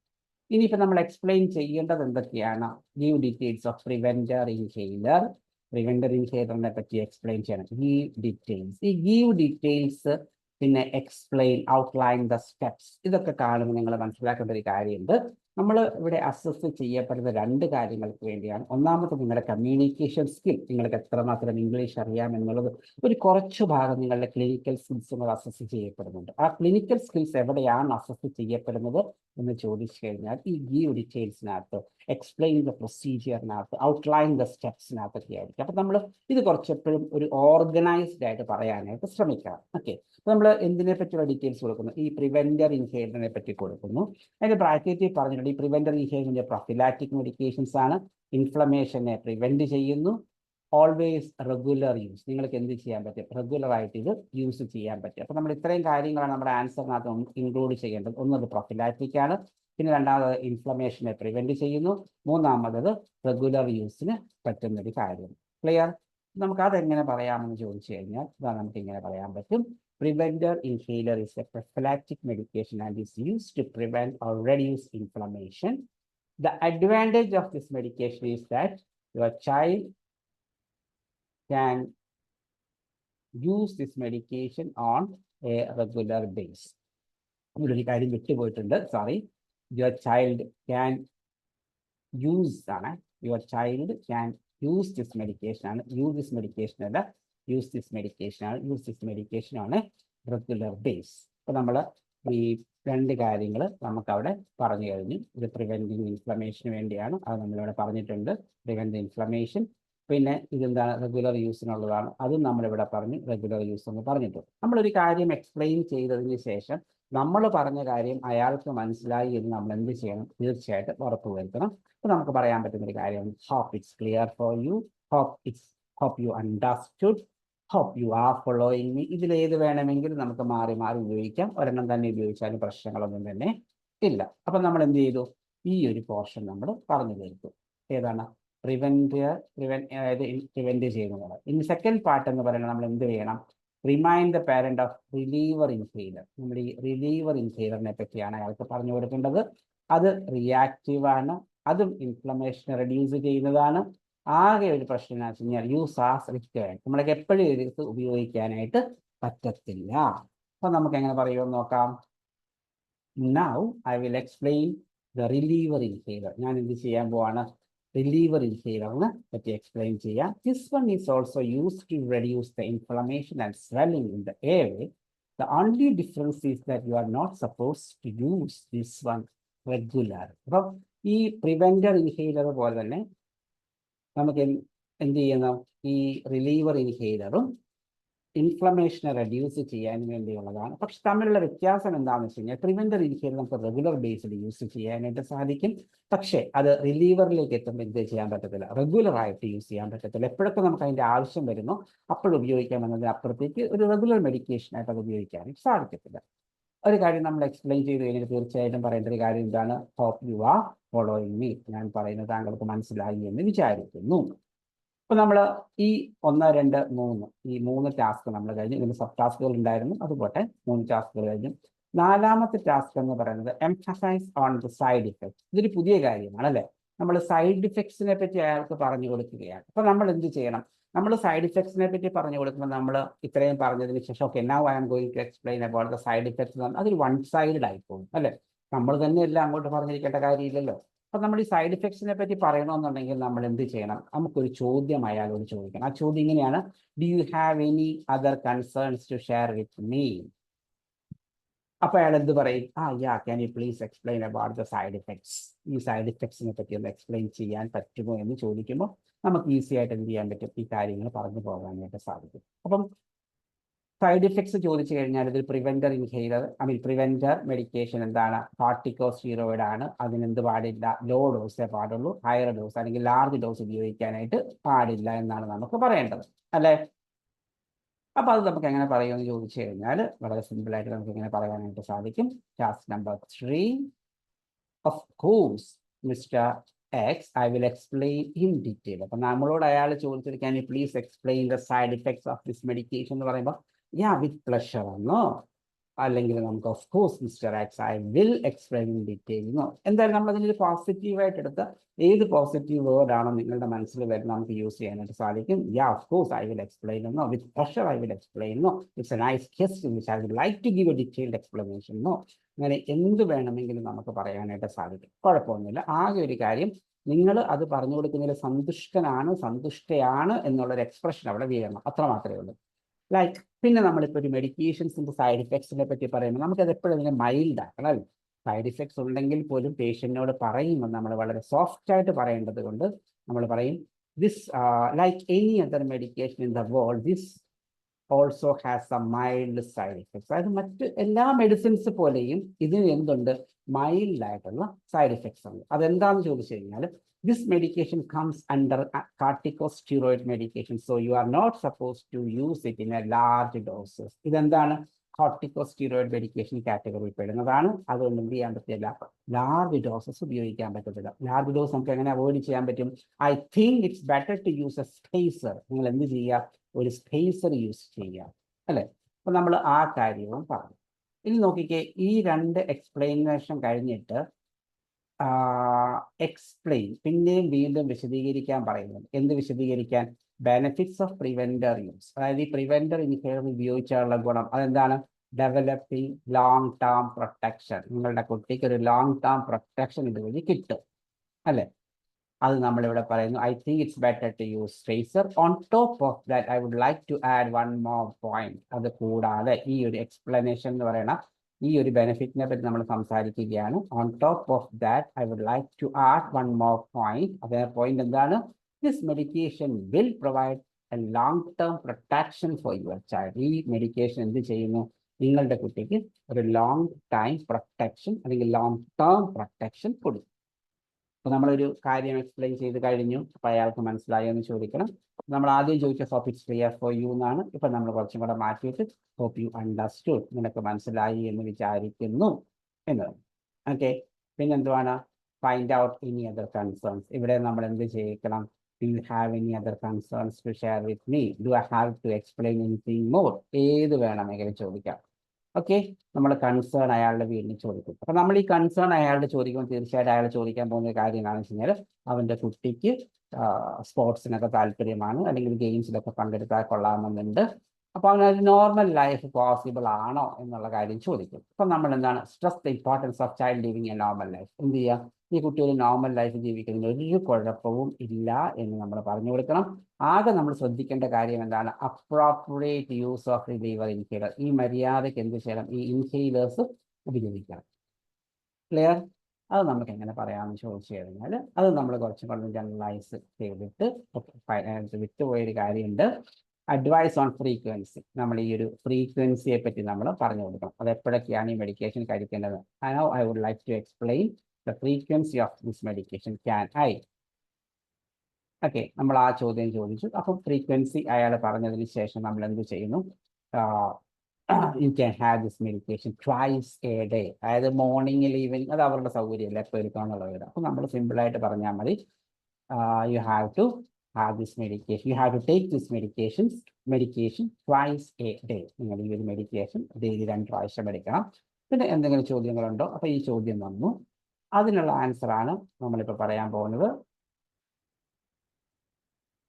ഇനിയിപ്പോൾ നമ്മൾ എക്സ്പ്ലെയിൻ ചെയ്യേണ്ടത് എന്തൊക്കെയാണ്? Give details of preventer inhaler. Preventer ഇൻഹേലറിനെ പറ്റി എക്സ്പ്ലെയിൻ ചെയ്യണം. Give details. ഈ ഗീവ് ഡീറ്റെയിൽസ്, പിന്നെ എക്സ്പ്ലെയിൻ, ഔട്ട്ലൈൻ ദ സ്റ്റെപ്സ്, ഇതൊക്കെ കാണുമ്പോൾ നിങ്ങൾ മനസ്സിലാക്കേണ്ട ഒരു കാര്യമുണ്ട്. നമ്മൾ ഇവിടെ അസസ് ചെയ്യപ്പെടുന്ന രണ്ട് കാര്യങ്ങൾക്ക് വേണ്ടിയാണ്. ഒന്നാമത് നിങ്ങളുടെ കമ്മ്യൂണിക്കേഷൻ സ്കിൽ, നിങ്ങൾക്ക് എത്രമാത്രം ഇംഗ്ലീഷ് അറിയാം എന്നുള്ളത് ഒരു കുറച്ച് ഭാഗം നിങ്ങളുടെ ക്ലിനിക്കൽ സ്കിൽസുകൾ അസസ് ചെയ്യപ്പെടുന്നുണ്ട്. ആ ക്ലിനിക്കൽ സ്കിൽസ് എവിടെയാണ് അസസ് ചെയ്യപ്പെടുന്നത് എന്ന് ചോദിച്ചു കഴിഞ്ഞാൽ ഈ ഗീവ് ഡീറ്റെയിൽസിനകത്ത്, എക്സ്പ്ലെയിൻ ദ പ്രൊസീജിയറിനകത്ത്, ഔട്ട്ലൈൻ ദ സ്റ്റെപ്സിനകത്തൊക്കെ ആയിരിക്കും. അപ്പം നമ്മൾ ഇത് കുറച്ചെപ്പോഴും ഒരു ഓർഗനൈസ്ഡ് ആയിട്ട് പറയാനായിട്ട് ശ്രമിക്കാം. ഓക്കെ, നമ്മൾ എന്തിനെ പറ്റിയുള്ള ഡീറ്റെയിൽസ് കൊടുക്കുന്നു? ഈ പ്രിവെന്റർ ഇൻഹേലറിനെ പറ്റി കൊടുക്കുന്നു. അതിന്റെ ബ്രാക്കറ്റിൽ പറഞ്ഞിട്ടുണ്ട് ഈ പ്രിവെന്റർ ഇൻഹേലറിന്റെ പ്രൊഫിലാക്റ്റിക് മെഡിക്കേഷൻസ് ആണ്, ഇൻഫ്ലമേഷനെ പ്രിവെന്റ് ചെയ്യുന്നു, ഓൾവേസ് റെഗുലർ യൂസ്. നിങ്ങൾക്ക് എന്ത് ചെയ്യാൻ പറ്റും? റെഗുലർ ആയിട്ട് ഇത് യൂസ് ചെയ്യാൻ പറ്റും. അപ്പോൾ നമ്മൾ ഇത്രയും കാര്യങ്ങളാണ് നമ്മുടെ ആൻസറിനകത്ത് ഇൻക്ലൂഡ് ചെയ്യേണ്ടത്. ഒന്നത് പ്രൊഫിലാക്റ്റിക് ആണ്, പിന്നെ രണ്ടാമത് ഇൻഫ്ലമേഷനെ പ്രിവെന്റ് ചെയ്യുന്നു, മൂന്നാമത് റെഗുലർ യൂസിന് പറ്റുന്നൊരു കാര്യം. ക്ലിയർ? നമുക്ക് അതെങ്ങനെ പറയാമെന്ന് ചോദിച്ചു കഴിഞ്ഞാൽ നമുക്ക് ഇങ്ങനെ പറയാൻ പറ്റും. Preventer inhaler is a prophylactic medication and is used to prevent or reduce inflammation. The advantage of this medication is that your child can use this medication on a regular basis. ഇവിടെ ഒരു കാര്യം വിട്ടുപോയിട്ടുണ്ട്, sorry. Your child can use ആണ്, your child can use this medication ആണ്, use this medication അല്ല, use this medication ആണ്, use this medication on a regular basis. അപ്പോൾ നമ്മൾ ഈ രണ്ട് കാര്യങ്ങൾ നമുക്കവിടെ പറഞ്ഞു കഴിഞ്ഞു. ഇത് പ്രിവെന്റിങ് ഇൻഫ്ലമേഷന് വേണ്ടിയാണ്, അത് നമ്മളിവിടെ പറഞ്ഞിട്ടുണ്ട്, പ്രിവെന്റ് ഇൻഫ്ലമേഷൻ. പിന്നെ ഇതെന്താണ്? റെഗുലർ യൂസിനുള്ളതാണ്, അതും നമ്മളിവിടെ പറഞ്ഞു, റെഗുലർ യൂസ് എന്ന് പറഞ്ഞിട്ടുണ്ട്. നമ്മളൊരു കാര്യം എക്സ്പ്ലെയിൻ ചെയ്തതിന് ശേഷം നമ്മൾ പറഞ്ഞ കാര്യം അയാൾക്ക് മനസ്സിലായി എന്ന് നമ്മൾ എന്ത് ചെയ്യണം? തീർച്ചയായിട്ടും ഉറപ്പുവരുത്തണം. അപ്പോൾ നമുക്ക് പറയാൻ പറ്റുന്ന ഒരു കാര്യം, hope it's clear for you, hope you understood, hope you are following me. ഇതിലേത് വേണമെങ്കിലും നമുക്ക് മാറി മാറി ഉപയോഗിക്കാം, ഒരെണ്ണം തന്നെ ഉപയോഗിച്ചാലും പ്രശ്നങ്ങളൊന്നും തന്നെ ഇല്ല. അപ്പം നമ്മൾ എന്ത് ചെയ്തു? ഈ ഒരു പോർഷൻ നമ്മൾ പറഞ്ഞു തീർത്തു. ഏതാണ്? പ്രിവെന്റ് ചെയ്യുന്നത്. ഇനി സെക്കൻഡ് പാർട്ട് എന്ന് പറയുന്നത് നമ്മൾ എന്ത് ചെയ്യണം? Remind the parent of reliever inhaler. നമ്മൾ ഈ റിലീവർ ഇൻഹേലറിനെ പറ്റിയാണ് അയാൾക്ക് പറഞ്ഞു കൊടുക്കേണ്ടത്. അത് റിയാക്റ്റീവ് ആണ്, അതും ഇൻഫ്ലമേഷൻ റെഡ്യൂസ് ചെയ്യുന്നതാണ്. ആകെ ഒരു പ്രശ്നം എന്ന് വെച്ച് കഴിഞ്ഞാൽ യൂസ് ആസ് റിക്വയർഡ്, നമ്മൾക്ക് എപ്പോഴും ഇത് ഉപയോഗിക്കാനായിട്ട് പറ്റത്തില്ല. അപ്പൊ നമുക്ക് എങ്ങനെ പറയുമെന്ന് നോക്കാം. Now I will explain the reliever inhaler. ഞാൻ എന്ത് ചെയ്യാൻ പോവാണ്? റിലീവർ ഇൻഹേലറിനെ പറ്റി എക്സ്പ്ലെയിൻ ചെയ്യാം. This one is also used to reduce the inflammation and swelling in the airway. The only difference is that you are not supposed to use this one regular. അപ്പം ഈ പ്രിവെന്റർ inhaler പോലെ തന്നെ നമുക്ക് എന്ത് ചെയ്യണം? ഈ റിലീവർ ഇൻഹേലറും ഇൻഫ്ലമേഷനെ റെഡ്യൂസ് ചെയ്യാൻ വേണ്ടിയുള്ളതാണ്. പക്ഷെ തമ്മിലുള്ള വ്യത്യാസം എന്താണെന്ന് വെച്ച് കഴിഞ്ഞാൽ പ്രിവെന്റർ ഇൻഹേലർ നമുക്ക് റെഗുലർ ബേസിൽ യൂസ് ചെയ്യാനായിട്ട് സാധിക്കും. പക്ഷേ അത് റിലീവറിലേക്ക് എത്തുമ്പോൾ എന്ത് ചെയ്യാൻ പറ്റത്തില്ല? റെഗുലർ ആയിട്ട് യൂസ് ചെയ്യാൻ പറ്റത്തില്ല. എപ്പോഴൊക്കെ നമുക്ക് അതിൻ്റെ ആവശ്യം വരുന്നു അപ്പോഴും ഉപയോഗിക്കാമെന്നതിന് അപ്പുറത്തേക്ക് ഒരു റെഗുലർ മെഡിക്കേഷനായിട്ട് അത് ഉപയോഗിക്കാനായിട്ട് സാധിക്കത്തില്ല. ഒരു കാര്യം നമ്മൾ എക്സ്പ്ലെയിൻ ചെയ്ത് കഴിഞ്ഞാൽ തീർച്ചയായിട്ടും പറയേണ്ട ഒരു കാര്യം എന്താണ്? Hope you are following me. ഞാൻ പറയുന്നത് താങ്കൾക്ക് മനസ്സിലായി എന്ന് വിചാരിക്കുന്നു. അപ്പൊ നമ്മൾ ഈ 1, 2, 3 ഈ 3 ടാസ്ക് നമ്മൾ കഴിഞ്ഞു. ഇതിന് സബ് ടാസ്കുകൾ ഉണ്ടായിരുന്നു, അതുപോലെ 3 ടാസ്കുകൾ കഴിഞ്ഞു. 4ാമത്തെ ടാസ്ക് എന്ന് പറയുന്നത് emphasise on the side effects. ഇതൊരു പുതിയ കാര്യമാണ് അല്ലേ? നമ്മൾ സൈഡ് ഇഫക്ട്സിനെ പറ്റി അയാൾക്ക് പറഞ്ഞു കൊടുക്കുകയാണ്. അപ്പൊ നമ്മൾ എന്ത് ചെയ്യണം? നമ്മൾ സൈഡ് ഇഫക്ട്സിനെ പറ്റി പറഞ്ഞു കൊടുക്കുമ്പോൾ നമ്മൾ ഇത്രയും പറഞ്ഞതിന് ശേഷം okay now I am going to explain about the side effects, അതൊരു വൺ സൈഡ് ആയിപ്പോകും അല്ലേ? നമ്മൾ തന്നെ എല്ലാം അങ്ങോട്ട് പറഞ്ഞിരിക്കേണ്ട കാര്യമില്ലല്ലോ. അപ്പൊ നമ്മൾ ഈ സൈഡ് ഇഫക്ട്സിനെ പറ്റി പറയണമെന്നുണ്ടെങ്കിൽ നമ്മൾ എന്ത് ചെയ്യണം? നമുക്കൊരു ചോദ്യം അയാളോട് ചോദിക്കണം. ആ ചോദ്യം ഇങ്ങനെയാണ്: do you have any other concerns to share with me? അപ്പൊ അയാൾ എന്ത് പറയും? Yeah, can you please explain about the side effects. ഈ സൈഡ് ഇഫക്ട്സിനെ പറ്റി ഒന്ന് എക്സ്പ്ലെയിൻ ചെയ്യാൻ പറ്റുമോ എന്ന് ചോദിക്കുമ്പോൾ നമുക്ക് ഈസി ആയിട്ട് എന്ത് ചെയ്യാൻ പറ്റും? ഈ കാര്യങ്ങൾ പറഞ്ഞു പോകാനായിട്ട് സാധിക്കും. അപ്പം സൈഡ് ഇഫക്ട്സ് ചോദിച്ചു കഴിഞ്ഞാൽ ഇതിൽ പ്രിവെന്റർ മെഡിക്കേഷൻ എന്താണ്? കോർട്ടിക്കോസ്റ്റീറോയിഡ് ആണ്. അതിനെന്ത് പാടില്ല? ലോ ഡോസേ പാടുള്ളൂ. ഹയർ ഡോസ് അല്ലെങ്കിൽ ലാർജ് ഡോസ് ഉപയോഗിക്കാനായിട്ട് പാടില്ല എന്നാണ് നമുക്ക് പറയേണ്ടത് അല്ലേ? അപ്പൊ അത് നമുക്ക് എങ്ങനെ പറയുമെന്ന് ചോദിച്ചു കഴിഞ്ഞാൽ വളരെ സിമ്പിൾ ആയിട്ട് നമുക്ക് എങ്ങനെ പറയാനായിട്ട് സാധിക്കും? Task number 3, of course mister X, I will explain in detail. അപ്പൊ നമ്മളോട് അയാൾ ചോദിച്ചത് can you please explain the side effects of this medication എന്ന് പറയുമ്പോൾ യാ വിത്ത് പ്ലഷർ എന്നോ അല്ലെങ്കിൽ നമുക്ക് of course mister X I will explain in detail എന്നോ എന്തായാലും നമ്മൾ അതിനൊരു പോസിറ്റീവായിട്ട് എടുത്ത ഏത് പോസിറ്റീവ് വേർഡാണോ നിങ്ങളുടെ മനസ്സിൽ വരുന്നത് നമുക്ക് യൂസ് ചെയ്യാനായിട്ട് സാധിക്കും. Yeah of course I will explain എന്നോ with pleasure I will explain എന്നോ it's a nice question which I would like to give a detailed explanation എന്നോ അങ്ങനെ എന്ത് വേണമെങ്കിലും നമുക്ക് പറയാനായിട്ട് സാധിക്കും. കുഴപ്പമൊന്നുമില്ല. ആകെ ഒരു കാര്യം, നിങ്ങൾ അത് പറഞ്ഞു കൊടുക്കുന്നതിൽ സന്തുഷ്ടനാണ് സന്തുഷ്ടയാണ് എന്നുള്ളൊരു എക്സ്പ്രഷൻ അവിടെ വീഴണം. അത്ര മാത്രമേ ഉള്ളൂ. ലൈക്ക് പിന്നെ നമ്മളിപ്പോൾ ഒരു മെഡിക്കേഷൻസിൻ്റെ സൈഡ് ഇഫക്ട്സിനെ പറ്റി പറയുമ്പോൾ നമുക്കത് എപ്പോഴും അതിനെ മൈൽഡ് ആക്കണം. സൈഡ് ഇഫക്ട്സ് ഉണ്ടെങ്കിൽ പോലും പേഷ്യൻറ്റിനോട് പറയുമ്പോൾ നമ്മൾ വളരെ സോഫ്റ്റ് ആയിട്ട് പറയേണ്ടത് കൊണ്ട് നമ്മൾ പറയും this like any other medication in the world this also has A mild side effects. അതായത് മറ്റ് എല്ലാ മെഡിസിൻസ് പോലെയും ഇതിന് എന്തുണ്ട്, മൈൽഡ് ആയിട്ടുള്ള സൈഡ് ഇഫക്ട്സ് ഉണ്ട്. അതെന്താണെന്ന് ചോദിച്ചു കഴിഞ്ഞാൽ this medication comes under corticosteroid medication, so you are not supposed to use it in a large doses. ഇതെന്താണ്, കോർട്ടിക്കോസ്റ്റീറോയിഡ് മെഡിക്കേഷൻ കാറ്റഗറി പെടുന്നതാണ്. അതുകൊണ്ട് എന്ത് ചെയ്യാൻ പറ്റില്ല, ലാർജ് ഡോസസ് ഉപയോഗിക്കാൻ പറ്റത്തില്ല. ലാർജ് ഡോസ് നമുക്ക് എങ്ങനെ അവോയ്ഡ് ചെയ്യാൻ പറ്റും? I think it's better to use a spacer. നിങ്ങൾ എന്ത് ചെയ്യുക, ഒരു സ്പേസർ യൂസ് ചെയ്യുക, അല്ലേ? അപ്പൊ നമ്മൾ ആ കാര്യവും പറഞ്ഞു. ഇനി നോക്കിക്കേ, ഈ രണ്ട് എക്സ്പ്ലെയിനേഷൻ കഴിഞ്ഞിട്ട് എക്സ്പ്ലെയിൻ പിന്നെയും വീണ്ടും വിശദീകരിക്കാൻ പറയുന്നത്. എന്ത് വിശദീകരിക്കാൻ? Benefits of preventer use. അതായത് ഈ പ്രിവെന്റർ ഇനിഷ്യേറ്റീവ് ഉപയോഗിച്ചാലുള്ള ഗുണം അതെന്താണ്? Developing long term protection. നിങ്ങളുടെ കുട്ടിക്ക് ഒരു ലോങ് ടേം പ്രൊട്ടക്ഷൻ ഇതുവഴി കിട്ടും, അല്ലേ? അത് നമ്മളിവിടെ പറയുന്നു. I think it's better to use spacer. On top of that I would like to add one more point. അത് കൂടാതെ ഈ ഒരു എക്സ്പ്ലനേഷൻ എന്ന് പറയുന്ന ഈ ഒരു ബെനിഫിറ്റിനെ പറ്റി നമ്മൾ സംസാരിക്കുകയാണ്. On top of that I would like to add one more point. അതേ പോയിന്റ് എന്താണ്? This medication will provide a long term protection for your child. ഈ മെഡിക്കേഷൻ എന്ത് ചെയ്യുന്നു? നിങ്ങളുടെ കുട്ടിക്ക് ഒരു ലോങ് ടൈം പ്രൊട്ടക്ഷൻ അല്ലെങ്കിൽ ലോങ് ടേം പ്രൊട്ടക്ഷൻ കൊടുക്കും. അപ്പോൾ നമ്മളൊരു കാര്യം എക്സ്പ്ലെയിൻ ചെയ്ത് കഴിഞ്ഞു. അപ്പോൾ അയാൾക്ക് മനസ്സിലായോ എന്ന് ചോദിക്കണം. നമ്മൾ ആദ്യം ചോദിച്ച hope it's clear for you എന്നാണ്. ഇപ്പം നമ്മൾ കുറച്ചും കൂടെ മാറ്റിയിട്ട് ഹോപ്പ് യു അണ്ടർസ്റ്റുഡ്, നിനക്ക് മനസ്സിലായി എന്ന് വിചാരിക്കുന്നു എന്നതാണ്. ഓക്കെ, പിന്നെന്തുവാണ്? Find out any other concerns. ഇവിടെ നമ്മൾ എന്ത് ചെയ്യിക്കണം? Do you have any other concerns to share with me? Do I have to explain anything more? ഏത് വേണമെങ്കിലും ചോദിക്കാം. ഓക്കെ, നമ്മൾ കൺസേൺ അയാളുടെ വീടിന് ചോദിക്കും. അപ്പം നമ്മൾ ഈ കൺസേൺ അയാളുടെ ചോദിക്കുമ്പോൾ തീർച്ചയായിട്ടും അയാൾ ചോദിക്കാൻ പോകുന്ന കാര്യം എന്താണെന്ന് വെച്ച് കഴിഞ്ഞാൽ അവൻ്റെ കുട്ടിക്ക് സ്പോർട്സിനൊക്കെ താല്പര്യമാണ്, അല്ലെങ്കിൽ ഗെയിംസിലൊക്കെ പങ്കെടുത്താൽ കൊള്ളാമെന്നുണ്ട്. അപ്പോൾ അവനൊരു നോർമൽ ലൈഫ് പോസിബിൾ ആണോ എന്നുള്ള കാര്യം ചോദിക്കും. അപ്പം നമ്മൾ എന്താണ്, stress the importance of child living A normal life. എന്ത് ചെയ്യുക, ഈ കുട്ടി ഒരു നോർമൽ ലൈഫ് ജീവിക്കുന്നതിന് ഒരു കുഴപ്പവും ഇല്ല എന്ന് നമ്മൾ പറഞ്ഞു കൊടുക്കണം. ആകെ നമ്മൾ ശ്രദ്ധിക്കേണ്ട കാര്യം എന്താണ്? Appropriate use of reliever inhaler. ഈ മര്യാദയ്ക്ക് എന്ത് ചെയ്യണം? ഈ ഇൻഹേലേഴ്സ് ഉപയോഗിക്കണം. ക്ലിയർ? അത് നമുക്ക് എങ്ങനെ പറയാമെന്ന് ചോദിച്ചു കഴിഞ്ഞാൽ അത് നമ്മൾ കുറച്ചും കൂടെ ജനറലൈസ് ചെയ്തിട്ട് വിട്ടുപോയൊരു കാര്യമുണ്ട്. Advice on frequency. നമ്മൾ ഈ ഒരു ഫ്രീക്വൻസിയെ പറ്റി നമ്മൾ പറഞ്ഞു കൊടുക്കണം. അത് എപ്പോഴൊക്കെയാണ് ഈ മെഡിക്കേഷൻ കഴിക്കേണ്ടത്. I would like to explain the frequency of this medication. Can I? Okay, നമ്മൾ ആ ചോദ്യം ചോദിച്ചു. അപ്പം ഫ്രീക്വൻസി അയാൾ പറഞ്ഞതിന് ശേഷം നമ്മൾ എന്ത് ചെയ്യുന്നു? You can have this medication twice a day. അതായത് മോർണിംഗിൽ ഈവനിങ്, അത് അവരുടെ സൗകര്യമല്ല, എപ്പോൾ എടുക്കാമെന്നുള്ള വരും. അപ്പം നമ്മൾ സിമ്പിളായിട്ട് പറഞ്ഞാൽ മതി, you have to have this medication, you have to take this medication twice a day. നിങ്ങൾ ഈ ഒരു മെഡിക്കേഷൻ ഡെയിലി 2 പ്രാവശ്യം എടുക്കണം. പിന്നെ എന്തെങ്കിലും ചോദ്യങ്ങളുണ്ടോ? അപ്പോൾ ഈ ചോദ്യം വന്നു, അതിനുള്ള ആൻസറാണ് നമ്മളിപ്പോൾ പറയാൻ പോകുന്നത്.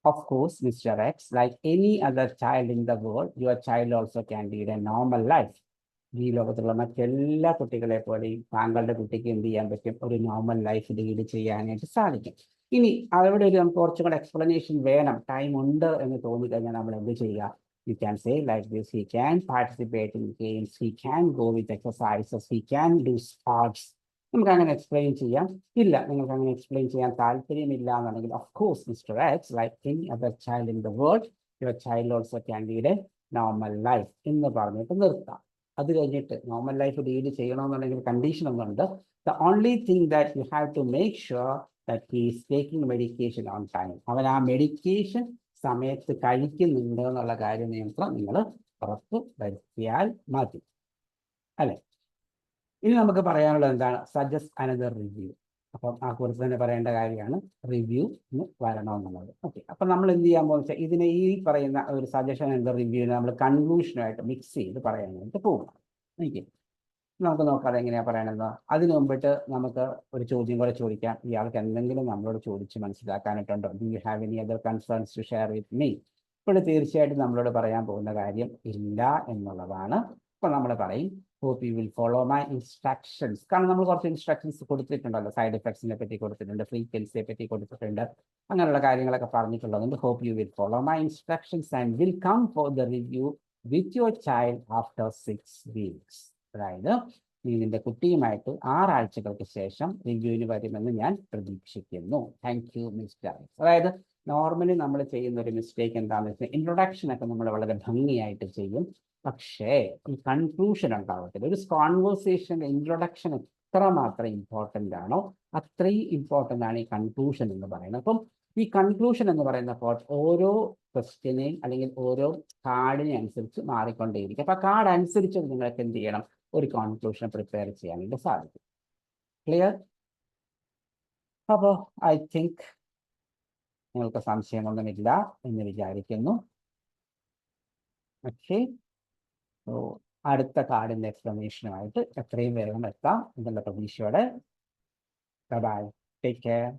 Of course, Mr. X, like any other child in the world, your child also can lead a normal life. ഈ ലോകത്തുള്ള മറ്റെല്ലാ കുട്ടികളെ പോലെയും താങ്കളുടെ കുട്ടിക്ക് എന്ത് ചെയ്യാൻ പറ്റും? ഒരു നോർമൽ ലൈഫ് ലീഡ് ചെയ്യാനായിട്ട് സാധിക്കും. ഇനി അവിടെ ഒരു നമുക്ക് കുറച്ചും കൂടെ എക്സ്പ്ലനേഷൻ വേണം, ടൈം ഉണ്ട് എന്ന് തോന്നിക്കഴിഞ്ഞാൽ നമ്മൾ എന്ത് ചെയ്യുക? You can say like this: he can participate in games, he can go with exercises, he can do sports. നമുക്ക് അങ്ങനെ എക്സ്പ്ലെയിൻ ചെയ്യാം. ഇല്ല, നിങ്ങൾക്ക് അങ്ങനെ എക്സ്പ്ലെയിൻ ചെയ്യാൻ താല്പര്യമില്ല എന്നുണ്ടെങ്കിൽ of course mister X, like any other child in the world, your child also can lead a normal life എന്ന് പറഞ്ഞിട്ട് നിർത്താം. അത് കഴിഞ്ഞിട്ട് നോർമൽ ലൈഫ് ലീഡ് ചെയ്യണമെന്നുണ്ടെങ്കിൽ കണ്ടീഷൻ ഒന്നുണ്ട്. The only thing that you have to make sure that he is taking medication on time. അവൻ ആ medication സമയത്ത് കഴിക്കുന്നുണ്ട് എന്നുള്ള കാര്യം മാത്രം നിങ്ങൾ ഉറപ്പ് വരുത്തിയാൽ മതി, അല്ലേ? ഇനി നമുക്ക് പറയാനുള്ളത് എന്താണ്? Suggest another review. അപ്പം ആ കുറിച്ച് തന്നെ പറയേണ്ട കാര്യമാണ് റിവ്യൂ വരണമെന്നുള്ളത്. ഓക്കെ, അപ്പം നമ്മൾ എന്ത് ചെയ്യാൻ പോകുന്ന വെച്ചാൽ ഇതിനെ ഈ പറയുന്ന ഒരു സജഷൻ അനദർ റിവ്യൂവിനെ നമ്മൾ കൺക്ലൂഷനുമായിട്ട് മിക്സ് ചെയ്ത് പറയാനായിട്ട് പോകും. എനിക്ക് നമുക്ക് നോക്കാം അതെങ്ങനെയാണ് പറയണത്. അതിന് മുമ്പിട്ട് നമുക്ക് ഒരു ചോദ്യം കൂടെ ചോദിക്കാം. ഇയാൾക്ക് എന്തെങ്കിലും നമ്മളോട് ചോദിച്ച് മനസ്സിലാക്കാനായിട്ടുണ്ടോ? Do you have any other concerns to share with me? ഇപ്പോൾ തീർച്ചയായിട്ടും നമ്മളോട് പറയാൻ പോകുന്ന കാര്യം ഇല്ല എന്നുള്ളതാണ്. അപ്പോൾ നമ്മൾ പറയും hope you will follow my instructions. കാരണം നമ്മൾ കുറച്ച് ഇൻസ്ട്രക്ഷൻസ് കൊടുത്തിട്ടുണ്ടല്ലോ. സൈഡ് എഫക്ട്സിനെ പറ്റി കൊടുത്തിട്ടുണ്ട്, ഫ്രീക്വൻസിയെ പറ്റി കൊടുത്തിട്ടുണ്ട്, അങ്ങനെയുള്ള കാര്യങ്ങളൊക്കെ പറഞ്ഞിട്ടുള്ളതുകൊണ്ട് hope you will follow my instructions and will come for the review with your child after 6 weeks. അതായത് നീ നിന്റെ കുട്ടിയുമായിട്ട് 6 ആഴ്ചകൾക്ക് ശേഷം റിവ്യൂവിന് വരുമെന്ന് ഞാൻ പ്രതീക്ഷിക്കുന്നു. Thank you mister. അതായത് നോർമലി നമ്മൾ ചെയ്യുന്ന ഒരു മിസ്റ്റേക്ക് എന്താണെന്ന് വെച്ചാൽ ഇൻട്രൊഡക്ഷൻ ഒക്കെ നമ്മൾ വളരെ ഭംഗിയായിട്ട് ചെയ്യും, പക്ഷേ ഈ കൺക്ലൂഷൻ ഉണ്ടാവത്തില്ല. ഒരു കോൺവേഴ്സേഷൻ്റെ ഇൻട്രൊഡക്ഷൻ എത്രമാത്രം ഇമ്പോർട്ടൻ്റ് ആണോ അത്രയും ഇമ്പോർട്ടൻ്റ് ആണ് ഈ കൺക്ലൂഷൻ എന്ന് പറയുന്നത്. അപ്പം ഈ കൺക്ലൂഷൻ എന്ന് പറയുന്നപ്പോൾ ഓരോ ക്വസ്റ്റ്യനെയും അല്ലെങ്കിൽ ഓരോ കാർഡിനെ അനുസരിച്ച് മാറിക്കൊണ്ടേയിരിക്കും. അപ്പോൾ ആ കാർഡ് അനുസരിച്ച് നിങ്ങൾക്ക് എന്ത് ചെയ്യണം, ഒരു കോൺക്ലൂഷൻ പ്രിപ്പയർ ചെയ്യാനായിട്ട് സാധിക്കും. ക്ലിയർ? അപ്പോൾ ഐ തിങ്ക് നിങ്ങൾക്ക് സംശയമൊന്നുമില്ല എന്ന് വിചാരിക്കുന്നു. ഓക്കെ, അടുത്ത കാർഡിൻ്റെ എക്സ്പ്ലനേഷനുമായിട്ട് എത്രയും വേഗം എത്താം എന്നുള്ള പ്രതീക്ഷയോടെ. Bye, take care.